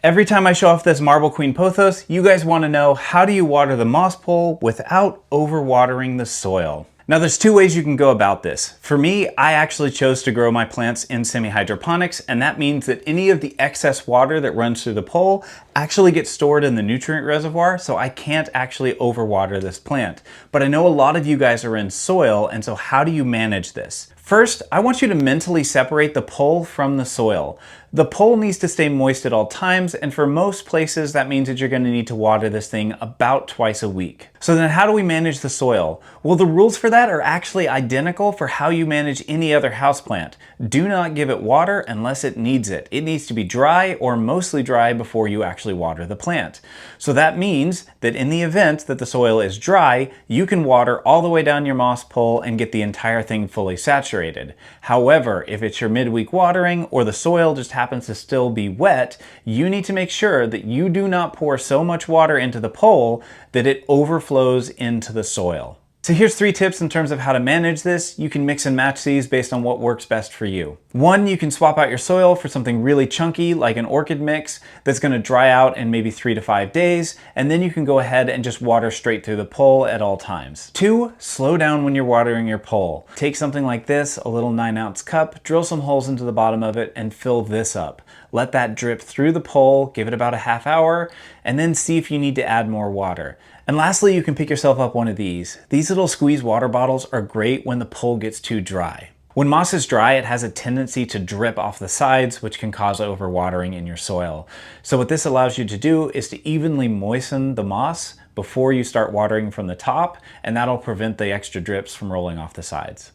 Every time I show off this Marble Queen pothos, you guys want to know, how do you water the moss pole without overwatering the soil? Now there's two ways you can go about this. For me, I actually chose to grow my plants in semi-hydroponics, and that means that any of the excess water that runs through the pole actually gets stored in the nutrient reservoir, so I can't actually overwater this plant. But I know a lot of you guys are in soil, and so how do you manage this? First, I want you to mentally separate the pole from the soil. The pole needs to stay moist at all times, and for most places that means that you're going to need to water this thing about twice a week. So then how do we manage the soil? Well, the rules for that are actually identical for how you manage any other houseplant. Do not give it water unless it needs it. It needs to be dry or mostly dry before you actually water the plant. So that means that in the event that the soil is dry, you can water all the way down your moss pole and get the entire thing fully saturated. However, if it's your midweek watering or the soil just happens to still be wet, you need to make sure that you do not pour so much water into the pole that it overflows into the soil. So here's 3 tips in terms of how to manage this. You can mix and match these based on what works best for you. 1, you can swap out your soil for something really chunky like an orchid mix that's going to dry out in maybe 3 to 5 days, and then you can go ahead and just water straight through the pole at all times. 2, slow down when you're watering your pole. Take something like this, a little 9-ounce cup, drill some holes into the bottom of it, and fill this up. Let that drip through the pole, give it about a half hour, and then see if you need to add more water. And lastly, you can pick yourself up one of these. These little squeeze water bottles are great when the pole gets too dry. When moss is dry, it has a tendency to drip off the sides, which can cause overwatering in your soil. So what this allows you to do is to evenly moisten the moss before you start watering from the top, and that'll prevent the extra drips from rolling off the sides.